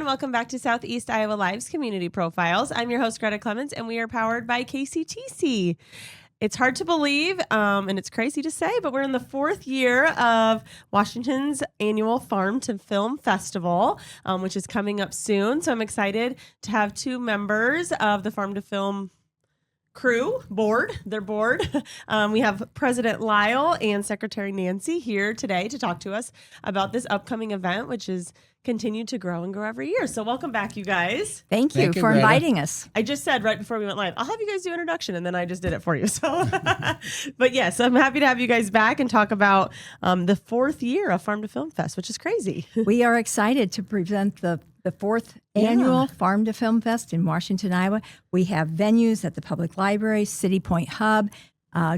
welcome back to Southeast Iowa Live's Community Profiles. I'm your host, Greta Clemens, and we are powered by KCTC. It's hard to believe, and it's crazy to say, but we're in the fourth year of Washington's annual Farm to Film Festival, which is coming up soon. So I'm excited to have two members of the Farm to Film board. We have President Lyle and Secretary Nancy here today to talk to us about this upcoming event, which is continued to grow and grow every year. So welcome back, you guys. Thank you for inviting us. I just said right before we went live, I'll have you guys do introduction, and then I just did it for you. So, but yes, I'm happy to have you guys back and talk about the fourth year of Farm to Film Fest, which is crazy. We are excited to present the fourth annual Farm to Film Fest in Washington, Iowa. We have venues at the Public Library, City Point Hub,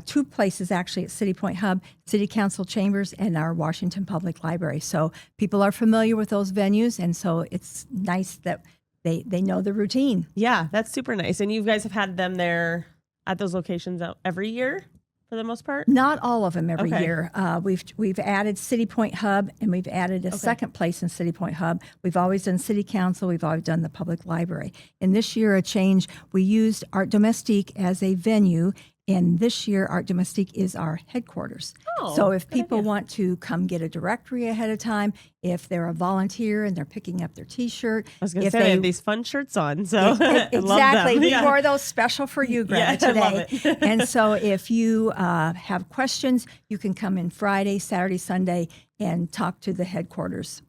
two places actually at City Point Hub, City Council Chambers, and our Washington Public Library. So people are familiar with those venues, and so it's nice that they know the routine. Yeah, that's super nice. And you guys have had them there at those locations every year? For the most part? Not all of them every year. We've added City Point Hub, and we've added a second place in City Point Hub. We've always done City Council. We've always done the Public Library. And this year, a change, we used Art Domestique as a venue, and this year, Art Domestique is our headquarters. So if people want to come get a directory ahead of time, if they're a volunteer and they're picking up their T-shirt. I was going to say, they have these fun shirts on. So exactly. We wore those special for you, Greta, today. I love it. And so if you have questions, you can come in Friday, Saturday, Sunday, and talk to the headquarters,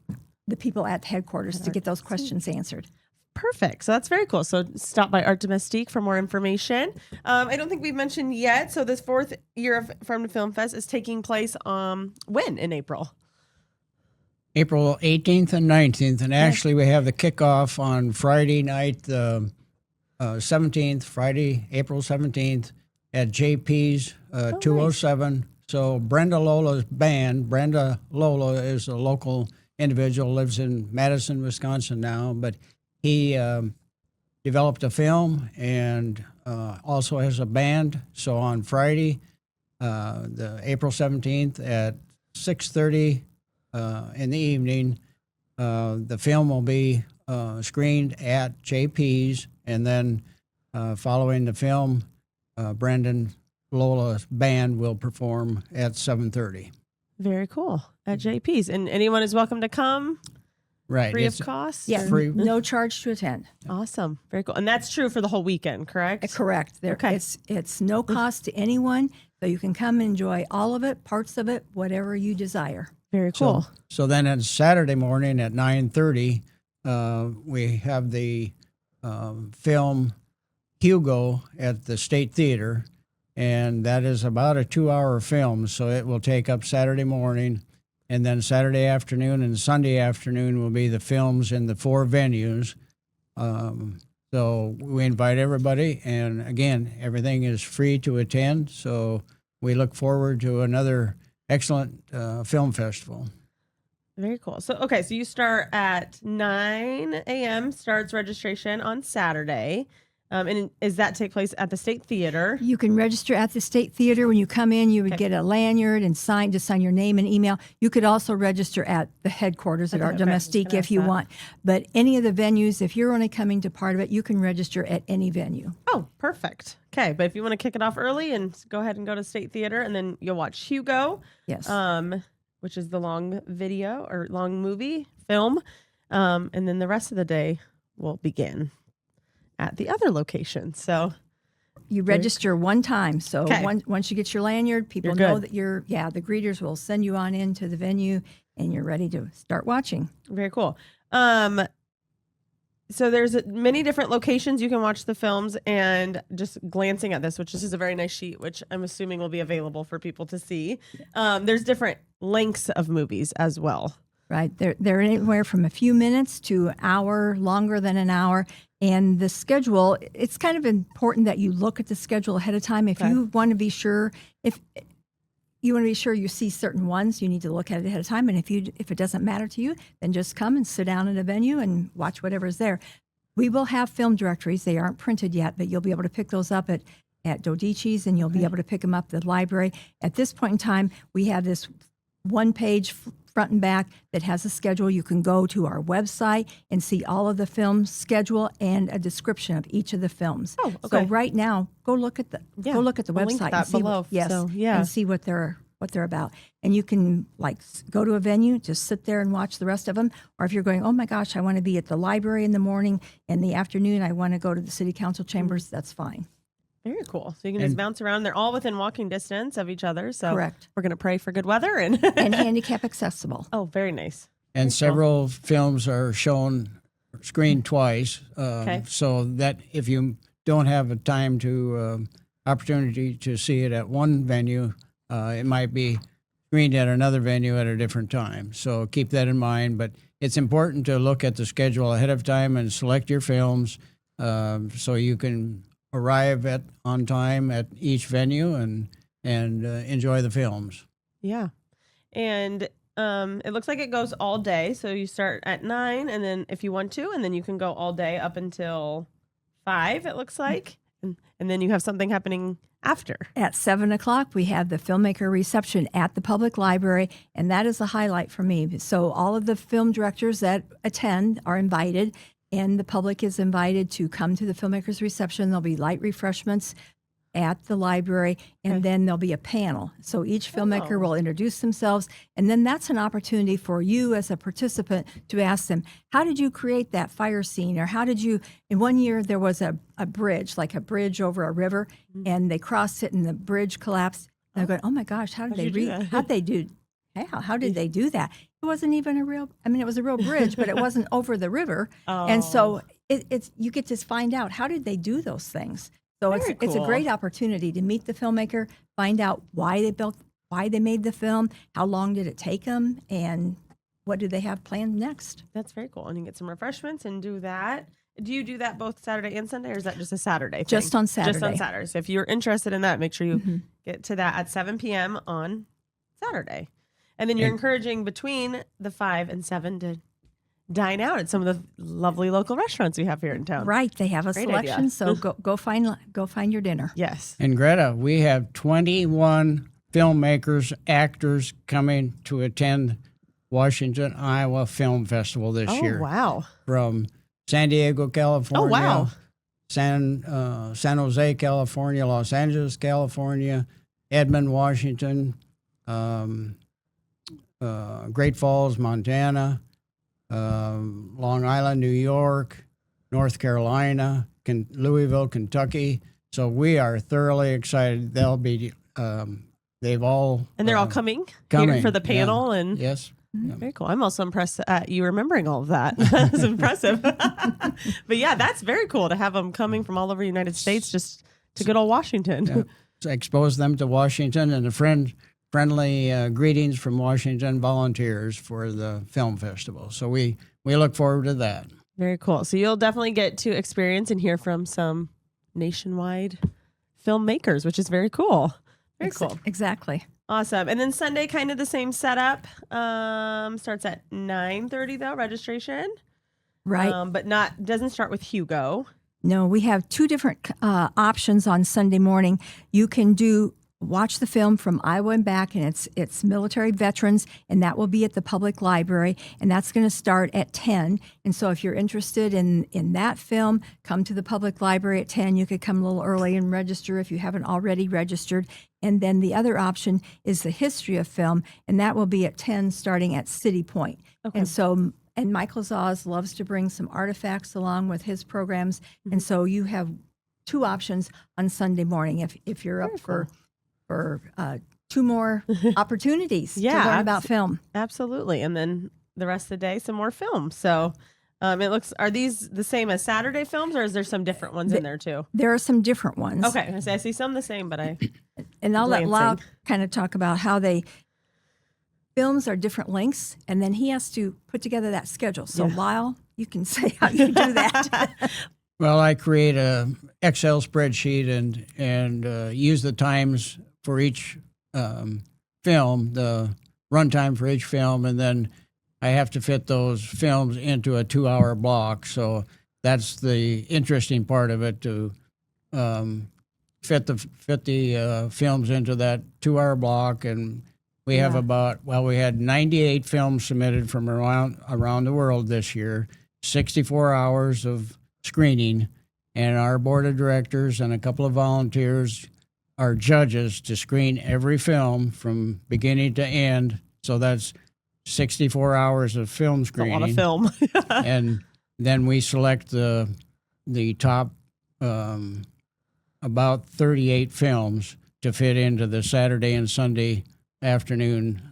the people at the headquarters to get those questions answered. Perfect. So that's very cool. So stop by Art Domestique for more information. I don't think we've mentioned yet. So this fourth year of Farm to Film Fest is taking place when in April? April 18th and 19th. And actually we have the kickoff on Friday night, the 17th, Friday, April 17th at JP's 207. Nice. So Brenda Lola's band, Brenda Lola is a local individual, lives in Madison, Wisconsin now, but he developed a film and also has a band. So on Friday, the April 17th at 6:30 in the evening, the film will be screened at JP's, and then following the film, Brandon Lola's band will perform at 7:30. Very cool. At JP's. And anyone is welcome to come? Right. Free of cost? Yeah, free. No charge to attend. Awesome. Very cool. And that's true for the whole weekend, correct? Correct. It's no cost to anyone, so you can come and enjoy all of it, parts of it, whatever you desire. Very cool. So then on Saturday morning at 9:30, we have the film Hugo at the State Theater, and that is about a 2-hour film, so it will take up Saturday morning. And then Saturday afternoon and Sunday afternoon will be the films in the 4 venues. So we invite everybody. And again, everything is free to attend. So we look forward to another excellent film festival. Very cool. So you start at 9 a.m. starts registration on Saturday. And does that take place at the State Theater? You can register at the State Theater. When you come in, you would get a lanyard and sign your name and email. You could also register at the headquarters at Art Domestique if you want. But any of the venues, if you're only coming to part of it, you can register at any venue. Oh, perfect. Okay, but if you want to kick it off early and go ahead and go to State Theater, and then you'll watch Hugo, yes, which is the long movie film, and then the rest of the day will begin at the other location. So you register one time. So once you get your lanyard, people know that the greeters will send you on into the venue and you're ready to start watching. Very cool. So there's many different locations you can watch the films, and just glancing at this, which is a very nice sheet, which I'm assuming will be available for people to see. There's different lengths of movies as well. Right. They're anywhere from a few minutes to an hour, longer than an hour. And the schedule, it's kind of important that you look at the schedule ahead of time. If you want to be sure, if you see certain ones, you need to look at it ahead of time. And if it doesn't matter to you, then just come and sit down at a venue and watch whatever's there. We will have film directories. They aren't printed yet, but you'll be able to pick those up at Dodici's, and you'll be able to pick them up at the library. At this point in time, we have this one-page front and back that has a schedule. You can go to our website and see all of the film schedule and a description of each of the films. Oh, okay. So right now, go look at the Yeah, go look at the I'll link website that and see below. and see what they're about. And you can go to a venue, just sit there and watch the rest of them. Or if you're going, oh my gosh, I want to be at the library in the morning, and the afternoon I want to go to the city council chambers, that's fine. Very cool. So you can just bounce around. They're all within walking distance of each other. So Correct. we're going to pray for good weather and And handicap accessible. Oh, very nice. And several films are screened twice, Okay. so that if you don't have a time to opportunity to see it at one venue, it might be screened at another venue at a different time. So keep that in mind. But it's important to look at the schedule ahead of time and select your films so you can arrive on time at each venue and enjoy the films. Yeah. And it looks like it goes all day. So you start at 9 and then if you want to, and then you can go all day up until 5, it looks like. And then you have something happening after. At 7 o'clock, we have the filmmaker reception at the public library, and that is a highlight for me. So all of the film directors that attend are invited, and the public is invited to come to the filmmakers reception. There'll be light refreshments at the library, and then there'll be a panel. So each filmmaker will introduce themselves, and then that's an opportunity for you as a participant to ask them, how did you create that fire scene? Or how did you, in one year there was a bridge, like a bridge over a river, and they crossed it and the bridge collapsed. And I'm going, oh my gosh, how did they do how did they do that? It wasn't even it was a real bridge, but it wasn't over the river. And so it's you get to find out, how did they do those things? So it's a great opportunity to meet the filmmaker, find out why they made the film, how long did it take them, and what do they have planned next. That's very cool. And you get some refreshments and do that. Do you do that both Saturday and Sunday, or is that just a Saturday thing? Just on Saturday. Just on Saturday. So if you're interested in that, make sure you get to that at 7 p.m. on Saturday. And then you're encouraging between the 5 and 7 to dine out at some of the lovely local restaurants we have here in town. Right. They have a Great selection, idea. so go find your dinner. Yes. And Greta, we have 21 filmmakers, actors coming to attend Washington, Iowa Film Festival this year. Oh, wow. From San Diego, California. Oh, wow. San Jose, California, Los Angeles, California, Edmond, Washington, Great Falls, Montana, Long Island, New York, North Carolina, Louisville, Kentucky. So we are thoroughly excited. They'll be, they've all... And they're all coming here for the panel. And yes. Yeah. Very cool. I'm also impressed at you remembering all of that. That's impressive. But yeah, that's very cool to have them coming from all over the United States just to good old Washington. Yeah. To expose them to Washington and the friendly greetings from Washington volunteers for the film festival. So we look forward to that. Very cool. So you'll definitely get to experience and hear from some nationwide filmmakers, which is very cool. Very cool. Exactly. Awesome. And then Sunday, kind of the same setup. Starts at 9:30 though, registration. Right. But doesn't start with Hugo. No, we have two different options on Sunday morning. You can watch the film from Iowa and back, and it's military veterans, and that will be at the public library, and that's going to start at 10. And so if you're interested in that film, come to the public library at 10. You could come a little early and register if you haven't already registered. And then the other option is the history of film, and that will be at 10 starting at City Point. Okay. And Michael Zaz loves to bring some artifacts along with his programs. Mm-hmm. And so you have two options on Sunday morning if you're up for two more opportunities to learn about film. Absolutely. And then the rest of the day, some more films. So are these the same as Saturday films, or is there some different ones in there too? There are some different ones. Okay. I see some the same, but and I'll let Lyle kind of talk about how films are different lengths, and then he has to put together that schedule. So Lyle, you can say how you do that. Well, I create a Excel spreadsheet and use the times for each film, the runtime for each film, and then I have to fit those films into a 2-hour block. So that's the interesting part of it, to fit the films into that 2-hour block and We have we had 98 films submitted from around the world this year, 64 hours of screening, and our board of directors and a couple of volunteers are judges to screen every film from beginning to end. So that's 64 hours of film screening. A lot of film. And then we select the top about 38 films to fit into the Saturday and Sunday afternoon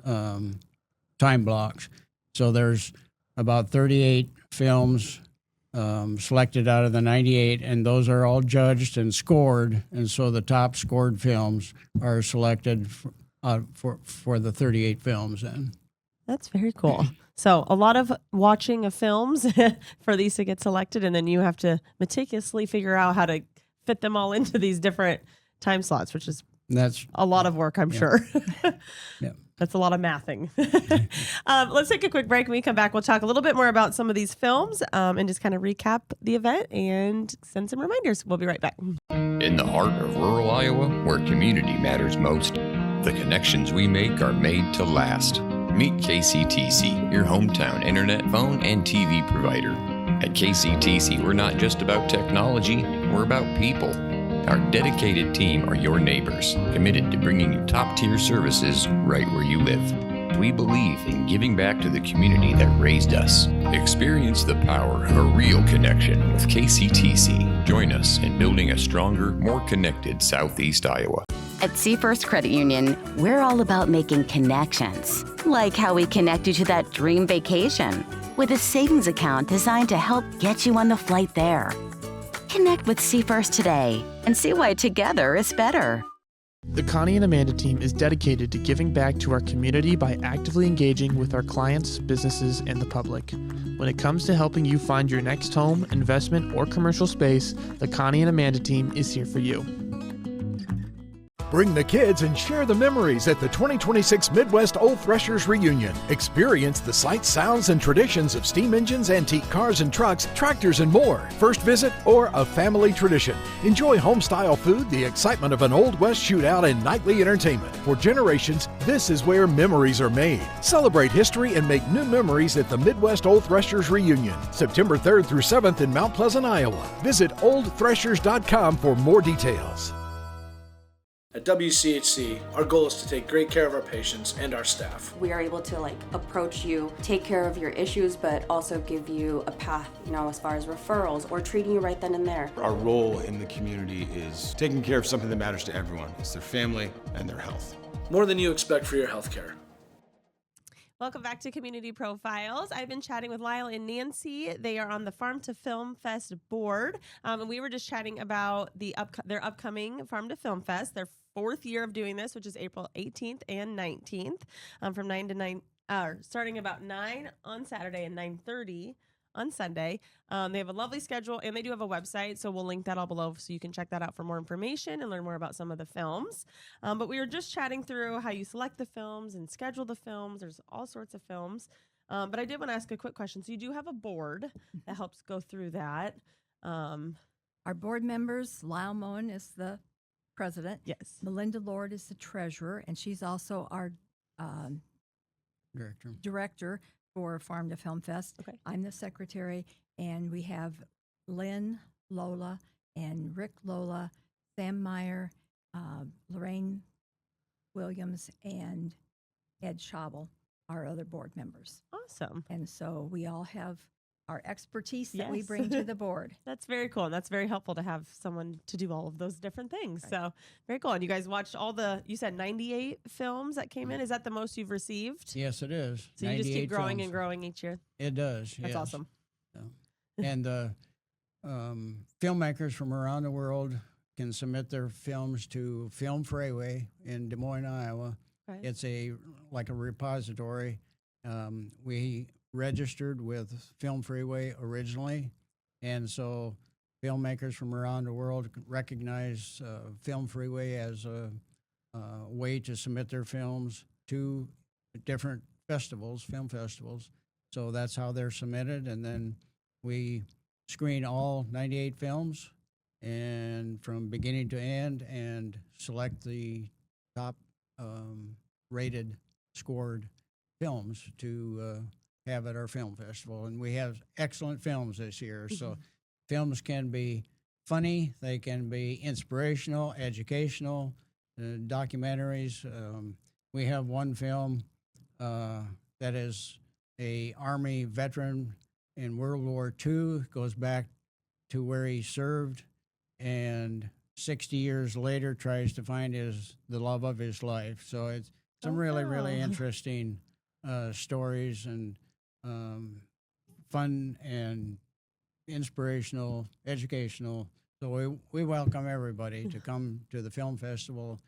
time blocks. So there's about 38 films selected out of the 98, and those are all judged and scored. And so the top scored films are selected for the 38 films. And that's very cool. So a lot of watching of films for these to get selected, and then you have to meticulously figure out how to fit them all into these different time slots, which is that's a lot of work, I'm sure. Yeah. That's a lot of mathing. Let's take a quick break. When we come back, we'll talk a little bit more about some of these films and just kind of recap the event and send some reminders. We'll be right back. In the heart of rural Iowa, where community matters most, the connections we make are made to last. Meet KCTC, your hometown internet, phone, and TV provider. At KCTC, we're not just about technology, we're about people. Our dedicated team are your neighbors, committed to bringing you top-tier services right where you live. We believe in giving back to the community that raised us. Experience the power of a real connection with KCTC. Join us in building a stronger, more connected Southeast Iowa. At Seafirst Credit Union, we're all about making connections, like how we connect you to that dream vacation with a savings account designed to help get you on the flight there. Connect with Seafirst today and see why together is better. The Connie and Amanda team is dedicated to giving back to our community by actively engaging with our clients, businesses, and the public. When it comes to helping you find your next home, investment, or commercial space, the Connie and Amanda team is here for you. Bring the kids and share the memories at the 2026 Midwest Old Threshers Reunion. Experience the sights, sounds, and traditions of steam engines, antique cars and trucks, tractors, and more. First visit or a family tradition. Enjoy home-style food, the excitement of an Old West shootout, and nightly entertainment. For generations, this is where memories are made. Celebrate history and make new memories at the Midwest Old Threshers Reunion, September 3rd through 7th in Mount Pleasant, Iowa. Visit oldthreshers.com for more details. At WCHC, our goal is to take great care of our patients and our staff. We are able to approach you, take care of your issues, but also give you a path, as far as referrals or treating you right then and there. Our role in the community is taking care of something that matters to everyone. It's their family and their health. More than you expect for your health care. Welcome back to Community Profiles. I've been chatting with Lyle and Nancy. They are on the Farm to Film Fest board. And we were just chatting about their upcoming Farm to Film Fest, their fourth year of doing this, which is April 18th and 19th, from 9 to 9, starting about 9 on Saturday and 9:30 on Sunday. They have a lovely schedule, and they do have a website, so we'll link that all below so you can check that out for more information and learn more about some of the films. But we were just chatting through how you select the films and schedule the films. There's all sorts of films. But I did want to ask a quick question. So you do have a board that helps go through that. Our board members, Lyle Moen is the president. Yes. Melinda Lord is the treasurer, and she's also our director for Farm to Film Fest. Okay. I'm the secretary, and we have Lynn, Lola, and Rick Lola, Sam Meyer, Lorraine Williams, and Ed Schabel, our other board members. Awesome. And so we all have our expertise that we Yes. bring to the board. That's very cool. And that's very helpful to have someone to do all of those different things. Right. So very cool. And you guys watched you said 98 films that came in. Is that the most you've received? yes, it is. So you just keep growing films. and growing each year? It does. That's yes. awesome. So, and filmmakers from around the world can submit their films to Film Freeway in Des Moines, Iowa. Right. It's a repository. We registered with Film Freeway originally, and so filmmakers from around the world recognize Film Freeway as a way to submit their films to different festivals, film festivals. So that's how they're submitted, and then we screen all 98 films and from beginning to end and select the top rated scored films to have at our film festival. And we have excellent films this year. So films can be funny, they can be inspirational, educational, documentaries. We have one film that is a Army veteran in World War II, goes back to where he served, and 60 years later tries to find the love of his life. So it's some really interesting stories and fun and inspirational, educational. So we welcome everybody to come to the film festival,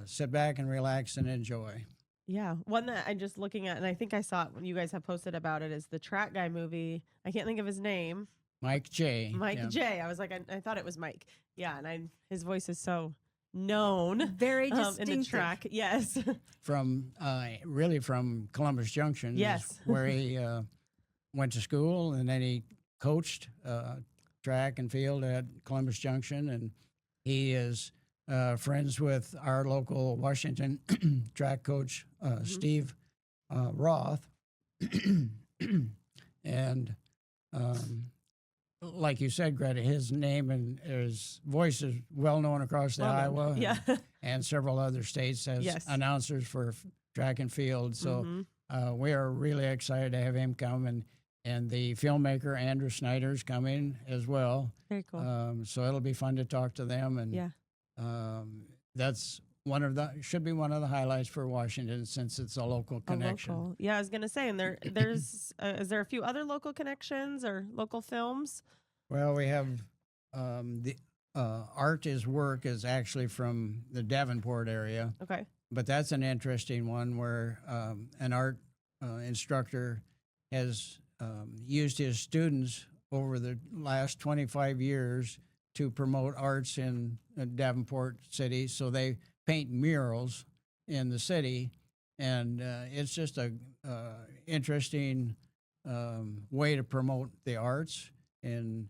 sit back and relax and enjoy. Yeah. One that I'm just looking at, and I think I saw it when you guys have posted about it, is the track guy movie. I can't think of his name. Mike J. Mike J. I was like, I thought it was Mike. Yeah. And his voice is so known. Very distinctive. In the track. Yes. From really from Columbus Junction. Yes. Where he went to school, and then he coached track and field at Columbus Junction, and he is friends with our local Washington track coach, Steve Roth. And like you said, Greta, his name and his voice is well known across the Iowa and several other states as announcers for track and field. So we are really excited to have him come, and the filmmaker Andrew Snyder's coming as well. Very cool. So it'll be fun to talk to them, and that's should be one of the highlights for Washington, since it's a local connection. Local. Yeah, I was gonna say, and there's is there a few other local connections or local films? Well, we have the Art is Work is actually from the Davenport area. Okay. But that's an interesting one where an art instructor has used his students over the last 25 years to promote arts in Davenport City. So they paint murals in the city, and it's just a interesting way to promote the arts, and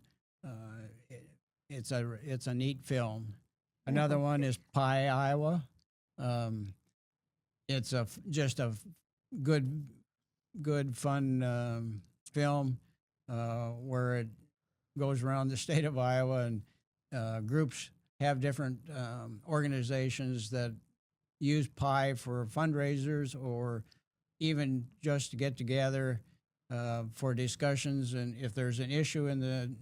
it's a neat film. Another one is Pie, Iowa. It's just a good fun film where it goes around the state of Iowa, and groups have different organizations that use pie for fundraisers or even just to get together for discussions. And if there's an issue in the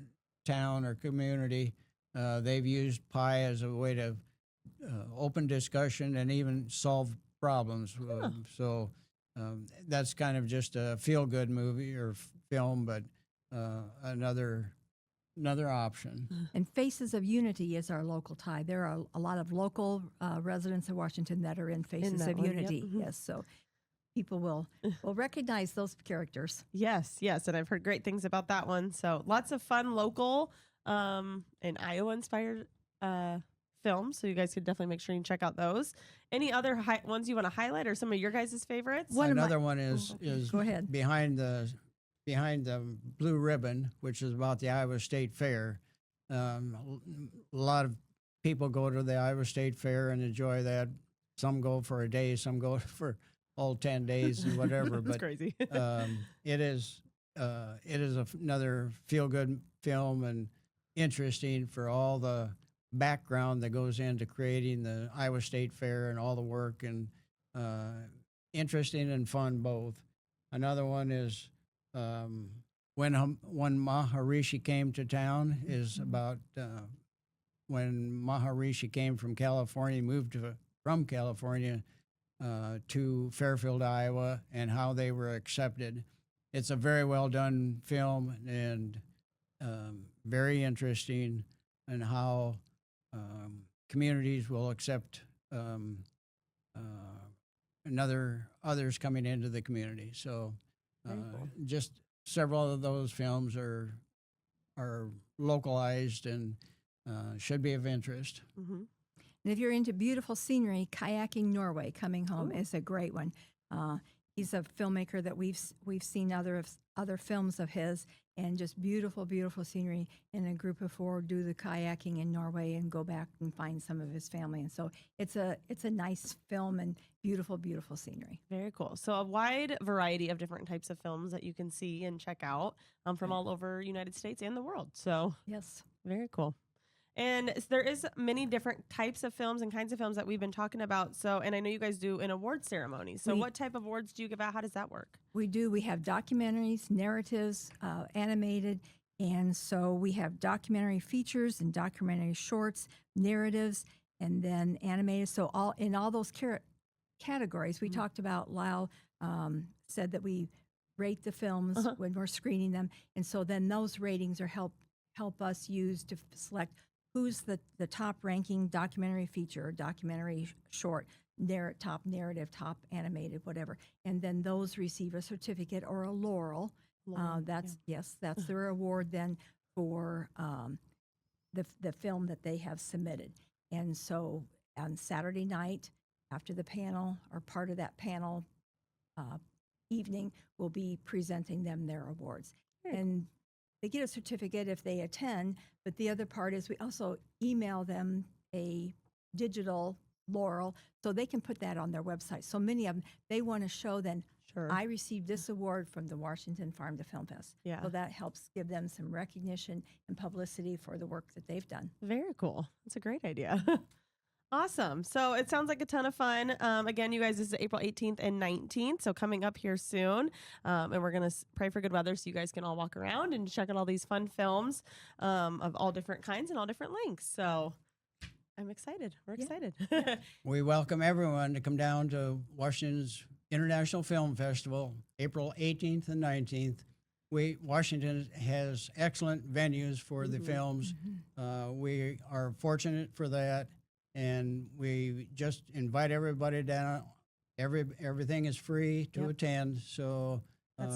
town or community, they've used pie as a way to open discussion and even solve problems. So that's kind of just a feel-good movie or film, but another option. And Faces of Unity is our local tie. There are a lot of local residents of Washington that are in Faces of Unity. Yep. Yes, so people will recognize those characters. Yes, and I've heard great things about that one. So lots of fun local and Iowa-inspired films. So you guys could definitely make sure you check out those. Any other ones you want to highlight, or some of your guys' favorites? Another one is go ahead. behind the blue ribbon, which is about the Iowa State Fair. A lot of people go to the Iowa State Fair and enjoy that. Some go for a day, some go for all 10 days and whatever. That's crazy. It is another feel-good film, and interesting for all the background that goes into creating the Iowa State Fair and all the work, and interesting and fun both. Another one is when Maharishi came to town, is about when Maharishi came from California, moved from California to Fairfield, Iowa, and how they were accepted. It's a very well done film, and very interesting, and how communities will accept others coming into the community. So just several of those films are localized and should be of interest. Mm-hmm. And if you're into beautiful scenery, Kayaking Norway, Coming Home is a great one. He's a filmmaker that we've seen other films of his, and just beautiful, beautiful scenery. And a group of 4 do the kayaking in Norway and go back and find some of his family. And so it's a nice film and beautiful, beautiful scenery. Very cool. So a wide variety of different types of films that you can see and check out from all over United States and the world. So Yes. very cool. And there is many different types of films and kinds of films that we've been talking about. So, and I know you guys do an award ceremony. So what type of awards do you give out? How does that work? We do. We have documentaries, narratives, animated. And so we have documentary features and documentary shorts, narratives, and then animated. So in all those categories, we talked about, Lyle said that we rate the films when we're screening them. And so then those ratings are help us use to select who's the top ranking documentary feature, documentary short, top narrative, top animated, whatever. And then those receive a certificate or a laurel. That's their award then for the film that they have submitted. And so on Saturday night, after the panel or part of that panel evening, we'll be presenting them their awards. And they get a certificate if they attend, but the other part is we also email them a digital laurel so they can put that on their website. So many of them, they want to show then, I received this award from the Washington Farm to Film Fest. Yeah. So that helps give them some recognition and publicity for the work that they've done. Very cool. That's a great idea. Awesome. So it sounds like a ton of fun. Again, you guys, this is April 18th and 19th. So coming up here soon. And we're going to pray for good weather so you guys can all walk around and check out all these fun films of all different kinds and all different lengths. So I'm excited. We're excited. We welcome everyone to come down to Washington's International Film Festival, April 18th and 19th. Washington has excellent venues for the films. We are fortunate for that. And we just invite everybody down. Everything is free to attend. So,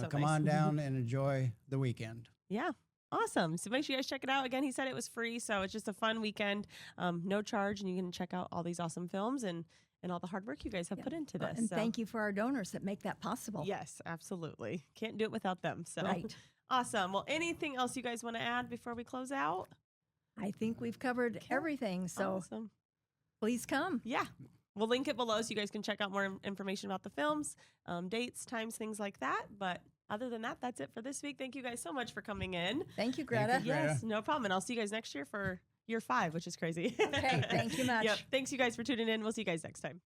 come on down and enjoy the weekend. Yeah. Awesome. So make sure you guys check it out. Again, he said it was free. So it's just a fun weekend, no charge. And you can check out all these awesome films and all the hard work you guys have put into this. And thank you for our donors that make that possible. Yes, absolutely. Can't do it without them. So Awesome. Well, anything else you guys want to add before we close out? I think we've covered everything. So please come. Yeah. We'll link it below so you guys can check out more information about the films, dates, times, things like that. But other than that, that's it for this week. Thank you guys so much for coming in. Thank you, Greta. Thank you, Greta. Yes, no problem. And I'll see you guys next year for year 5, which is crazy. Okay, thank you much. Yep. Thanks you guys for tuning in. We'll see you guys next time.